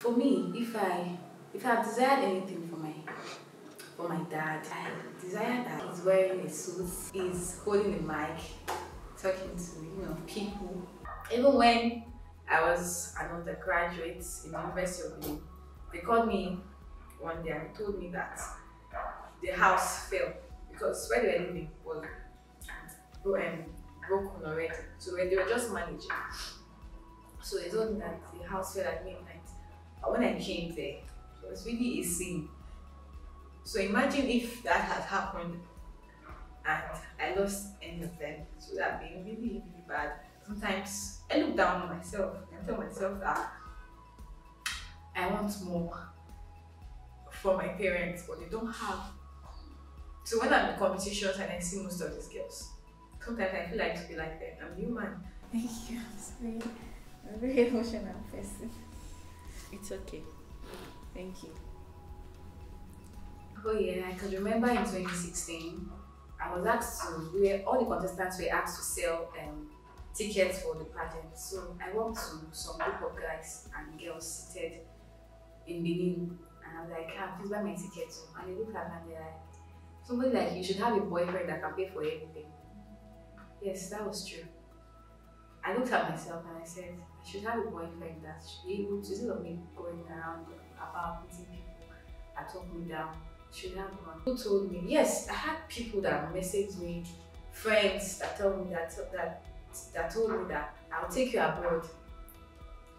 For me, if I have desired anything for my dad, I desire that he's wearing a suit, he's holding a mic, talking to people. Even when I was an undergraduate in the University of Benin, they called me one day and told me that the house fell because where they were living was broken already. So they were just managing. So they told me that the house fell at midnight. But when I came there, it was really a scene. So imagine if that had happened and I lost any of them. So that would be really, really bad. Sometimes I look down on myself and tell myself that I want more from my parents, but they don't have. So when I'm in competitions and I see most of these girls, sometimes I feel like to be like them. I'm human. Thank you. I'm sorry. I'm a very emotional person. It's okay. Thank you. Oh yeah, I can remember in 2016, I was asked to, all the contestants were asked to sell tickets for the pageant. So I walked to some group of guys and girls seated in Benin, and I was like, please buy my ticket. And they looked at me and they're like, somebody like you should have a boyfriend that can pay for everything. Yes, that was true. I looked at myself and I said, I should have a boyfriend that should be able to, instead of me going around about meeting people that talk me down, should have one. Who told me? Yes, I had people that messaged me, friends that told me that told me that I'll take you abroad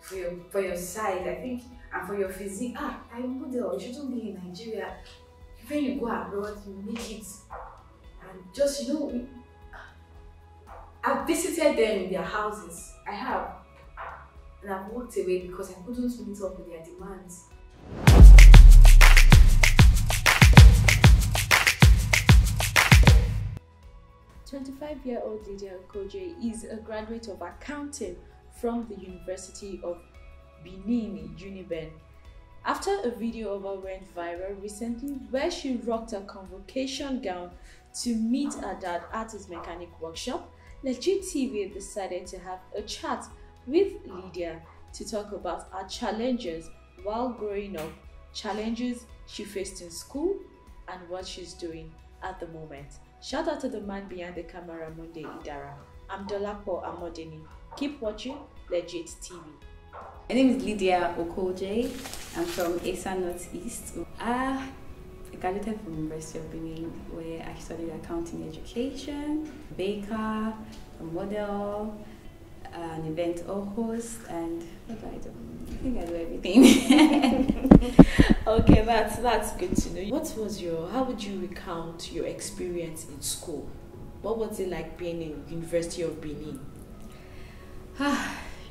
for your size, I think, and for your physique. I'm a model, you shouldn't be in Nigeria. When you go abroad, you make it. And just, I've visited them in their houses. I have. And I've walked away because I couldn't meet up with their demands. 25-year-old Lydia Okojie is a graduate of accounting from the University of Benin, Uniben. After a video of her went viral recently where she rocked a convocation gown to meet her dad at his mechanic workshop, Legit TV decided to have a chat with Lydia to talk about her challenges while growing up, challenges she faced in school, and what she's doing at the moment. Shout out to the man behind the camera, Monday Idara. I'm Dolapo Amodeni. Keep watching Legit TV. My name is Lydia Okojie. I'm from Esa Northeast. I graduated from the University of Benin, where I studied accounting education, baker, a model, an event host, and what do I do? I think I do everything. Okay, that's good to know. How would you recount your experience in school? What was it like being in University of Benin?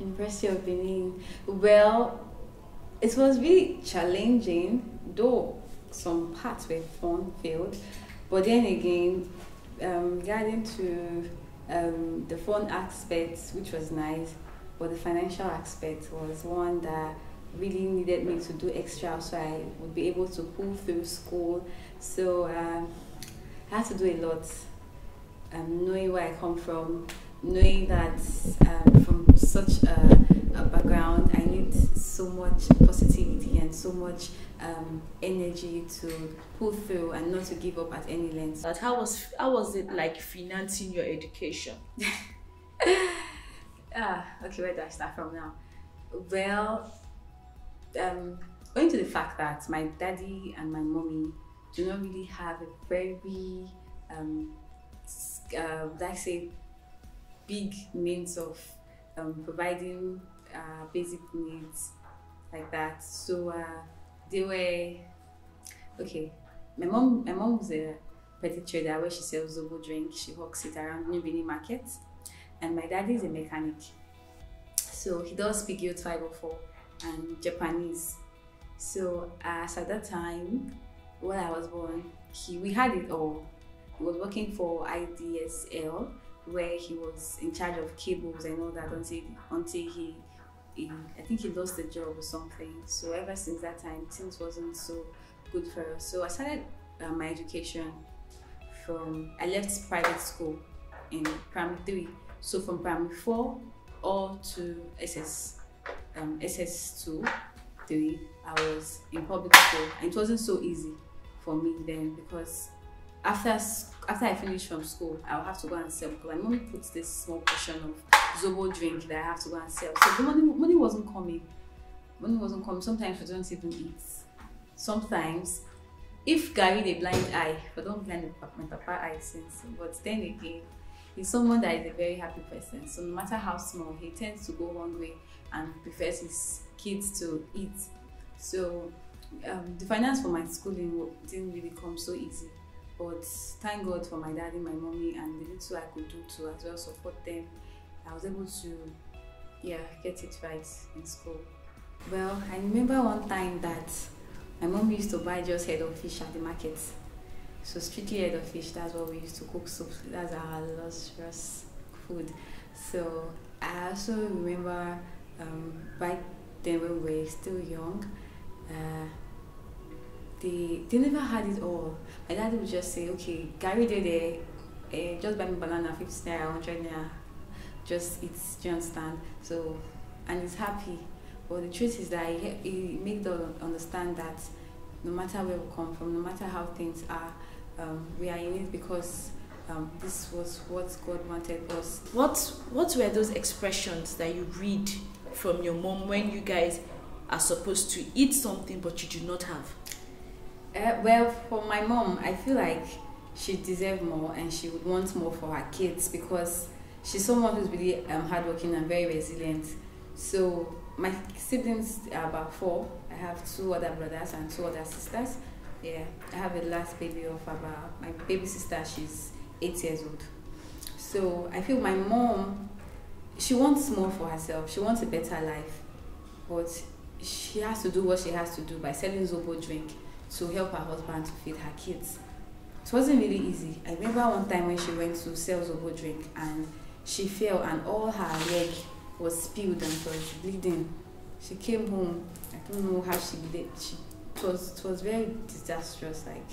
University of Benin. Well, it was really challenging, though some parts were fun-filled. But then again, regarding to the fun aspects, which was nice, but the financial aspect was one that really needed me to do extra so I would be able to pull through school. So I had to do a lot, knowing where I come from, knowing that from such a background I need so much positivity and so much energy to pull through and not to give up at any length. But how was it like financing your education? Okay, where do I start from now? Well, owing to the fact that my daddy and my mommy do not really have a very like say big means of providing basic needs like that. So they were okay. My mom was a petty trader where she sells Zobo drink. She hawks it around New Benin market, and my daddy is a mechanic. So he does speak Guild 504 and Japanese. So as at that time when I was born, we had it all. He was working for IDSL, where he was in charge of cables and all that until he I think he lost the job or something. So ever since that time, things wasn't so good for us. So I started my education I left private school in primary 3. So from primary 4 all to SS2, 3, I was in public school, and it wasn't so easy for me then because after I finished from school, I'll have to go and sell because my mommy puts this small portion of Zobo drink that I have to go and sell. So the money wasn't coming. Money wasn't coming. Sometimes we don't even eat. Sometimes, if Gary the blind eye, but don't blind my papa eye sense. But then again, he's someone that is a very happy person. So no matter how small, he tends to go one way and prefers his kids to eat. So the finance for my schooling didn't really come so easy. But thank God for my daddy, my mommy, and the little I could do to as well support them. I was able to, get it right in school. Well, I remember one time that my mom used to buy just head of fish at the market. So strictly head of fish, that's what we used to cook soup. That's our luxurious food. So I also remember back then when we were still young, they never had it all. My dad would just say, okay, Gary did just buy me banana, 50 naira, 100 naira, just eat, do you understand? So, and he's happy. But the truth is that he made them understand that no matter where we come from, no matter how things are, we are in it because this was what God wanted us. What were those expressions that you read from your mom when you guys are supposed to eat something but you do not have? Well, for my mom, I feel like she deserved more and she would want more for her kids because she's someone who's really hardworking and very resilient. So my siblings are about 4. I have 2 other brothers and 2 other sisters. Yeah, I have a last baby of about, my baby sister, she's 8 years old. So I feel my mom, she wants more for herself. She wants a better life. But she has to do what she has to do by selling Zobo drink to help her husband to feed her kids. It wasn't really easy. I remember one time when she went to sell Zobo drink and she fell and all her leg was spilled and was bleeding. She came home. I don't know how she did. It was very disastrous, like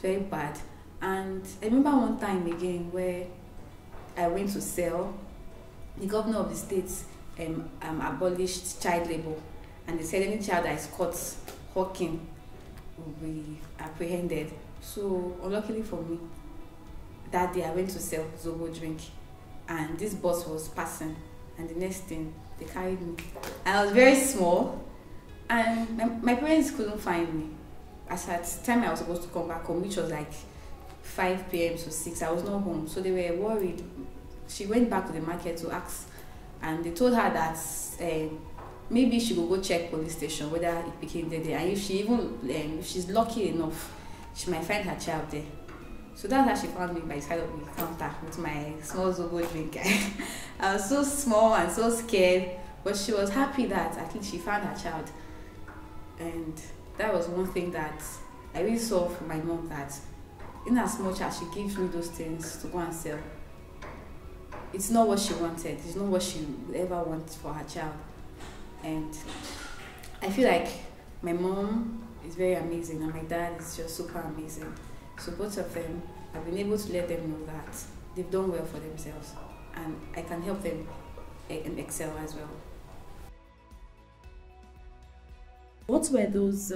very bad. And I remember one time again where I went to sell. The governor of the state abolished child labor, and they said any child that is caught hawking will be apprehended. So unluckily for me, that day I went to sell Zobo drink, and this bus was passing, and the next thing they carried me. I was very small, and my parents couldn't find me. As at the time I was supposed to come back home, which was like 5 p.m. to 6, I was not home, so they were worried. She went back to the market to ask, and they told her that maybe she will go check police station whether it became dead there, and if she's lucky enough, she might find her child there. So that's how she found me, by the side of the counter with my small Zobo drink. I was so small and so scared, but she was happy that at least she found her child. And that was one thing that I really saw from my mom, that in as much as she gives me those things to go and sell, it's not what she wanted. It's not what she would ever want for her child. And I feel like my mom is very amazing and my dad is just super amazing. So both of them, I've been able to let them know that they've done well for themselves and I can help them excel as well. What were those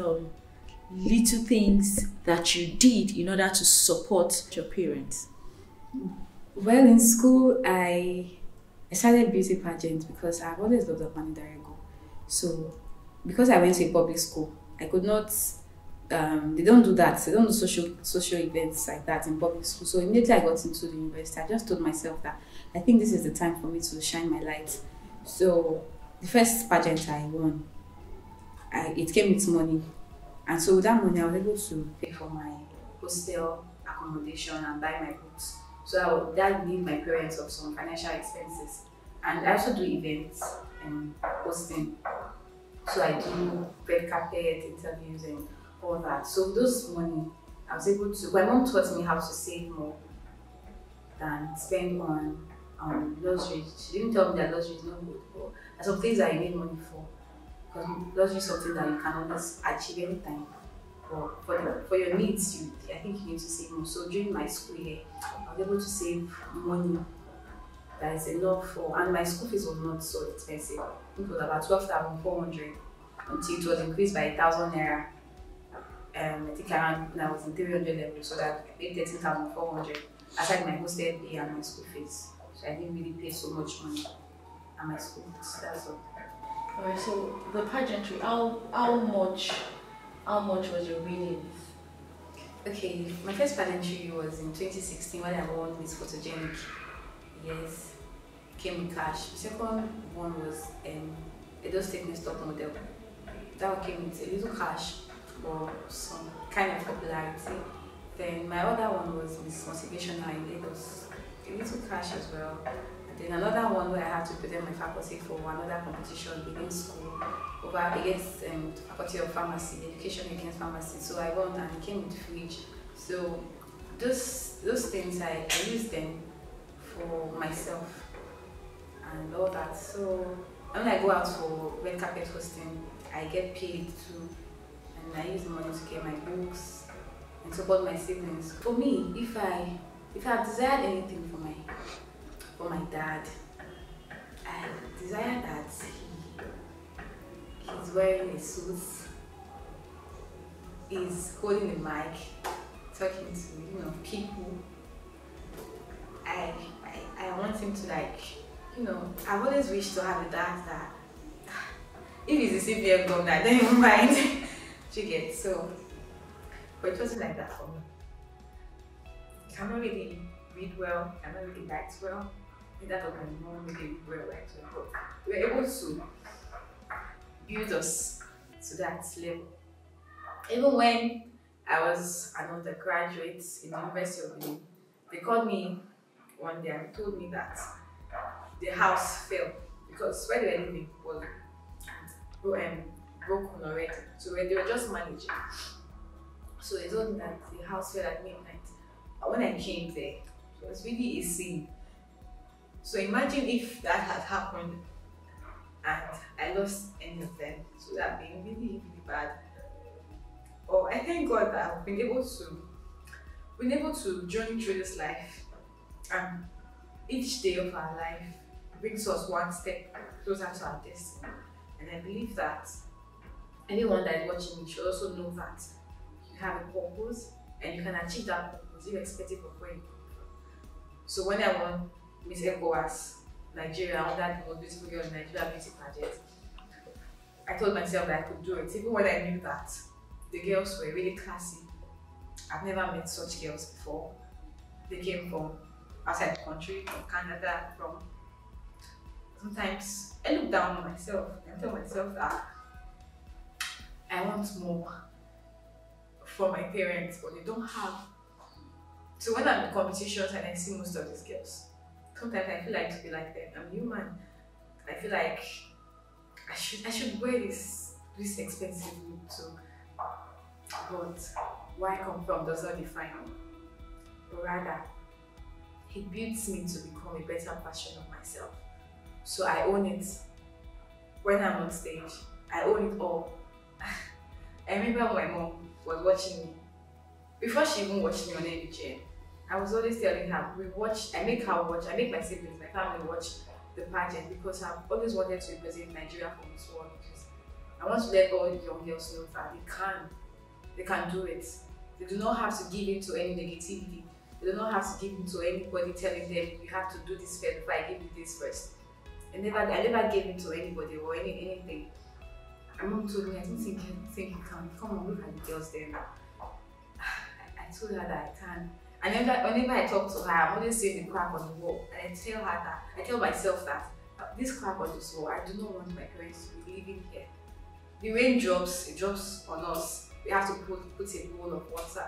little things that you did in order to support your parents? Well, in school, I started beauty pageant because I've always loved Idara. So because I went to a public school, I could not, they don't do that. They don't do social events like that in public school. So immediately I got into the university, I just told myself that I think this is the time for me to shine my light. So the first pageant I won, it came with money. And so with that money, I was able to pay for my hostel accommodation and buy my books. So that relieved my parents of some financial expenses. And I also do events and hosting. So I do red carpet interviews and all that. So those money, I was able to, my mom taught me how to save more than spend on luxury. She didn't tell me that luxury is not good, but there's some things that you need money for. Because luxury is something that you can always achieve anytime. But for your needs, I think you need to save more. So during my school year, I was able to save money that is enough for, and my school fees was not so expensive. I think it was about 12,400 until it was increased by 1,000 naira. I think around when I was in 300 level, so that I paid 13,400 aside my hostel fee and my school fees. So I didn't really pay so much money at my school. So that's all. Alright, so the pageantry, how much was your winnings? Okay, my first pageantry was in 2016 when I won Miss Photogenic. Yes, came with cash. The second one was Edo State Top Model. That one came with a little cash for some kind of popularity. Then my other one was Miss Motivational in Lagos. A little cash as well. And then another one where I had to present my faculty for another competition within school over against the Faculty of Pharmacy, Education Against Pharmacy. So I won and it came with fridge. So those things I used them for myself and all that. So when I go out for red carpet hosting, I get paid too, and I use the money to get my books and support my siblings. For me, if I desired anything for my dad, I desire that he's wearing a suit, he's holding a mic, talking to people. I want him to I've always wished to have a dad that if he's a CPF governor, I don't even mind. You get so, but it wasn't like that for me. I cannot really read well, I cannot really write well. That of my mom really read well, right? But we were able to build us to that level. Even when I was an undergraduate in the University of Benin, they called me one day and told me that the house fell because where they were living was broken already. So they were just managing. So they told me that the house fell at midnight. And when I came there, it was really a scene. So imagine if that had happened and I lost any of them. So that would been really, really bad. Oh, I thank God that I've been able to journey through this life, and each day of our life brings us one step closer to our destiny. And I believe that anyone that is watching me should also know that you have a purpose and you can achieve that purpose irrespective of where you come from. So when I won Miss ECOWAS Nigeria under the most beautiful girl in Nigeria beauty pageant, I told myself that I could do it, even when I knew that the girls were really classy. I've never met such girls before. They came from outside the country, from Canada, from... Sometimes I look down on myself and tell myself that I want more from my parents, but they don't have. So when I'm in competitions and I see most of these girls, sometimes I feel like to be like them. I'm human. I feel like I should wear this expensive look too. But where I come from does not define me. But rather, it builds me to become a better version of myself. So I own it. When I'm on stage, I own it all. I remember my mom was watching me. Before she even watched me on Nigerian, I was always telling her, I make my siblings, my family watch the pageant because I've always wanted to represent Nigeria from this world, because I want to let all the young girls know that they can do it. They do not have to give in to any negativity. They do not have to give in to anybody telling them, you have to do this first before I give you this first. I never gave in to anybody or anything. My mom told me, I don't think you can. Come on, look at the girls there now. I told her that I can. And whenever I talk to her, I'm always seeing the crack on the wall. And I tell myself that this crack on this wall, I do not want my parents to be living here. The rain drops, it drops on us. We have to put a bowl of water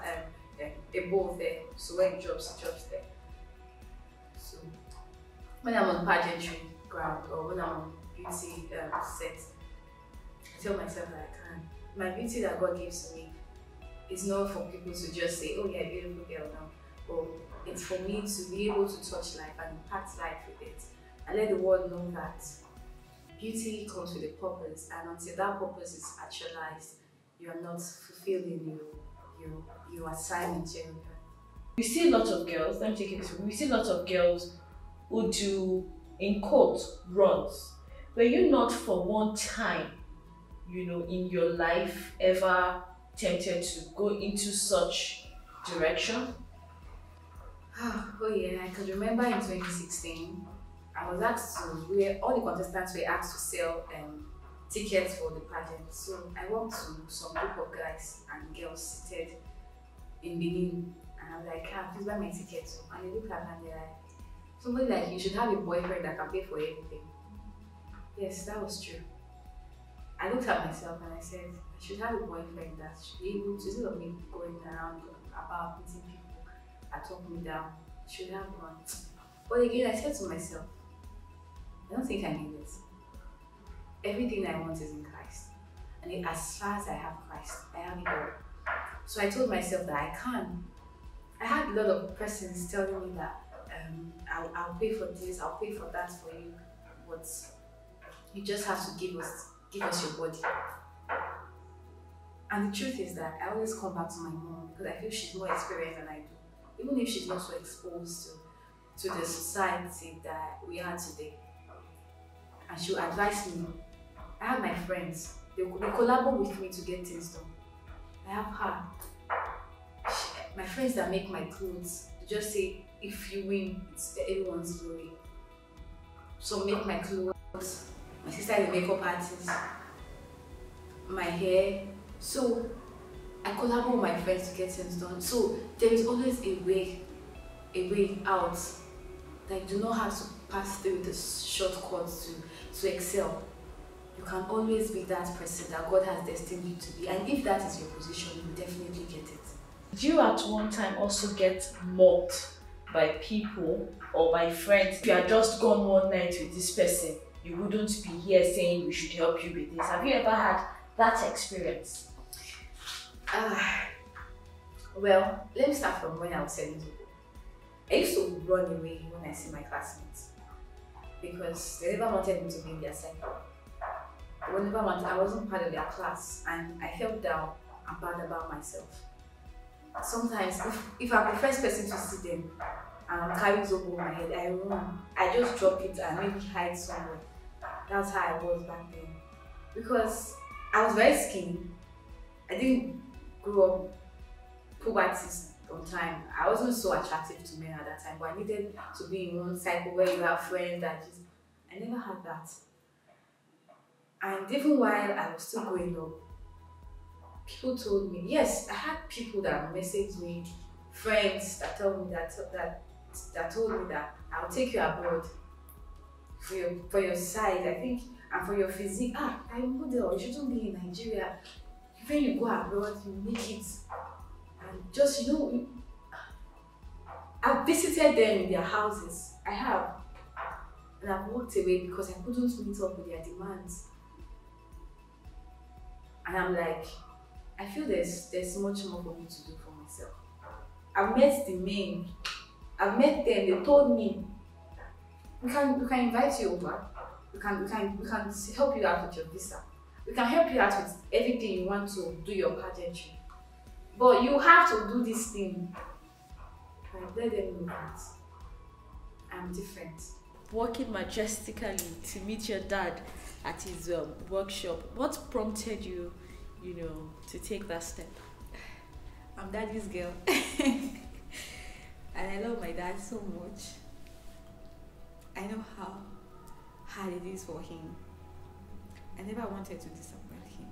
and a bowl there. So when it drops there. So when I'm on pageantry ground or when I'm on beauty set, I tell myself that I can. My beauty that God gives to me is not for people to just say, oh yeah, beautiful girl now. But it's for me to be able to touch life and impact life with it. And let the world know that beauty comes with a purpose, and until that purpose is actualized, you are not fulfilling your assignment. We see lots of girls, let me take it this way, we see lots of girls who do, in quotes, runs. Were you not for one time in your life ever tempted to go into such direction? Oh yeah, I could remember in 2016, I was asked to, all the contestants were asked to sell tickets for the pageant. So I walked to some group of guys and girls seated in Benin, and I was like, please buy my ticket. And they looked at me and they're like, somebody like you should have a boyfriend that can pay for everything. Yes, that was true. I looked at myself and I said, I should have a boyfriend that should be able to, instead of me going around about meeting people that talk me down, I should have one. But again, I said to myself, I don't think I need it. Everything I want is in Christ. And as far as I have Christ, I have it all. So I told myself that I can. I had a lot of persons telling me that I'll pay for this, I'll pay for that for you, but you just have to give us your body. And the truth is that I always come back to my mom because I feel she's more experienced than I do. Even if she's not so exposed to the society that we are today. And she'll advise me. I have my friends, they collaborate with me to get things done. I have her. My friends that make my clothes, they just say, if you win, it's everyone's glory. So make my clothes. My sister is a makeup artist. My hair. So I collaborate with my friends to get things done. So there is always a way out. Like, do not have to pass through the shortcuts to excel. You can always be that person that God has destined you to be. And if that is your position, you will definitely get it. Did you at one time also get mocked by people or by friends? If you had just gone one night with this person, you wouldn't be here saying we should help you with this. Have you ever had that experience? Well, let me start from when I was 7 years old. I used to run away when I see my classmates because they never wanted me to be in their circle. I wasn't part of their class and I felt down and bad about myself. Sometimes, if I'm the first person to see them and I'm carrying Zobo in my head, I run. I just drop it and maybe hide somewhere. That's how I was back then. Because I was very skinny. I didn't grow up puberty on time. I wasn't so attractive to men at that time, but I needed to be in one cycle where you have friends that just. I never had that. And even while I was still growing up, people told me, yes, I had people that messaged me, friends that told me that told me that I'll take you abroad for your size, I think, and for your physique. I'm a model, you shouldn't be in Nigeria. When you go abroad, you make it. And just, I've visited them in their houses. I have. And I've walked away because I couldn't meet up with their demands. And I'm like, I feel there's much more for me to do for myself. I've met the men. I've met them. They told me, we can invite you over. We can help you out with your visa. We can help you out with everything you want to do your pageantry. But you have to do this thing. And let them know that I'm different. Walking majestically to meet your dad at his workshop. What prompted you, to take that step? I'm daddy's girl. And I love my dad so much. I know how hard it is for him. I never wanted to disappoint him.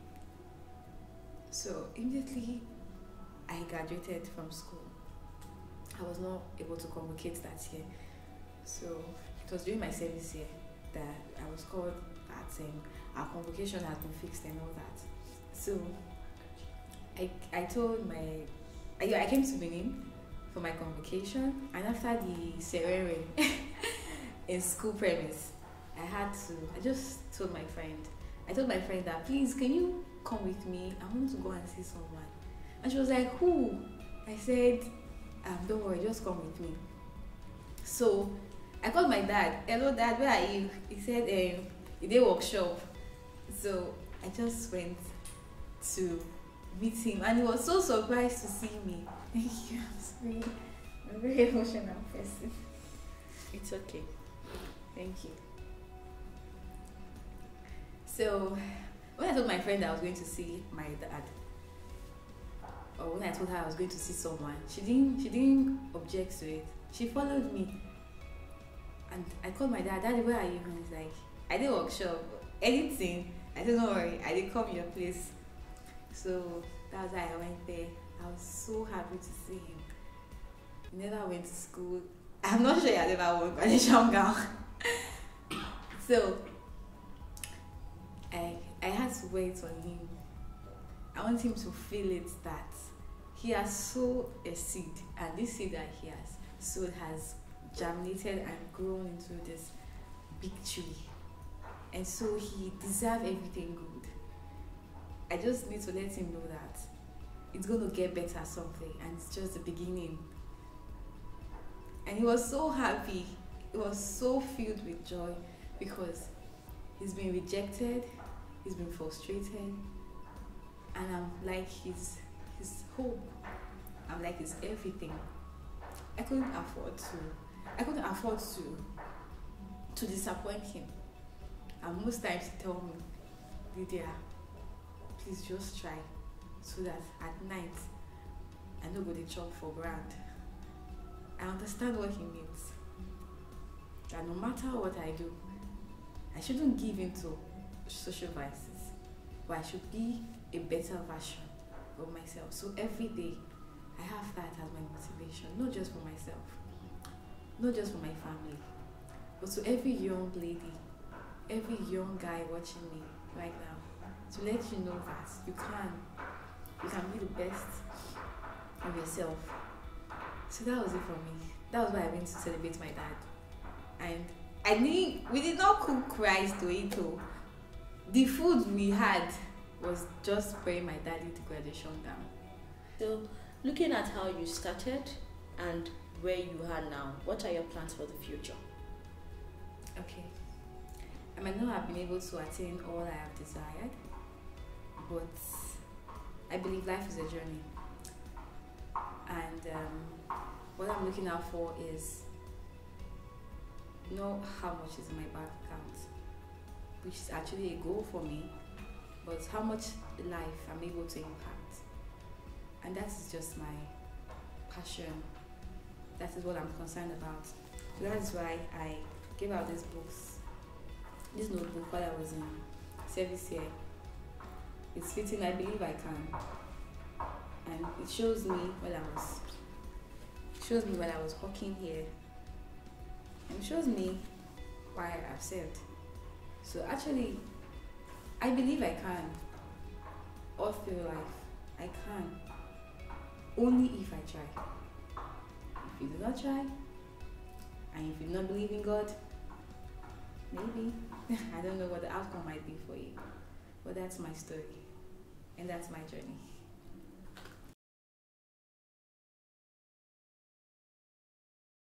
So immediately I graduated from school. I was not able to convocate that year. So it was during my service year that I was called that our convocation had been fixed and all that. So I told I came to Benin for my convocation, and after the ceremony in school premise, I just told my friend that, please, can you come with me? I want to go and see someone. And she was like, who? I said, don't worry, just come with me. So I called my dad. Hello dad, where are you? He said, he did workshop. So I just went to meet him and he was so surprised to see me. Thank you. I'm sorry. I'm a very emotional person. It's okay. Thank you. So when I told my friend that I was going to see my dad, or when I told her I was going to see someone, she didn't object to it. She followed me. And I called my dad, Daddy, where are you? And he's like, I did workshop, anything. I said, don't worry, I did come your place. So that was why I went there. I was so happy to see him. He never went to school. I'm not sure he had ever worn graduation gown. So I had to wait on him. I want him to feel it that he has sowed a seed, and this seed that he has sowed has germinated and grown into this big tree, and so he deserves everything good. I just need to let him know that it's going to get better something, and it's just the beginning. And he was so happy. He was so filled with joy because he's been rejected, he's been frustrated, and I'm like his hope. I'm like his everything. I couldn't afford to disappoint him. And most times he told me, Lydia, please just try so that at night I no go dey chop for ground. I understand what he means. That no matter what I do, I shouldn't give in to social vices, but I should be a better version of myself. So every day I have that as my motivation, not just for myself, not just for my family, but to every young lady, every young guy watching me right now, to let you know that you can be the best of yourself. So that was it for me. That was why I went to celebrate my dad. And we did not cook rice to eat. The food we had was just wearing my daddy to graduation gown. So, looking at how you started and where you are now, what are your plans for the future? Okay. I might not have been able to attain all I have desired, but I believe life is a journey. And what I'm looking out for is know how much is in my bank account, which is actually a goal for me, but how much life I'm able to impact. And that is just my passion. That is what I'm concerned about. So that is why I gave out these books, this notebook while I was in service here. It's fitting, I believe I can. And it shows me when I was working here. And it shows me why I've served. So actually, I believe I can. All through life, I can. Only if I try. If you do not try, and if you do not believe in God, maybe, I don't know what the outcome might be for you. But that's my story, and that's my journey.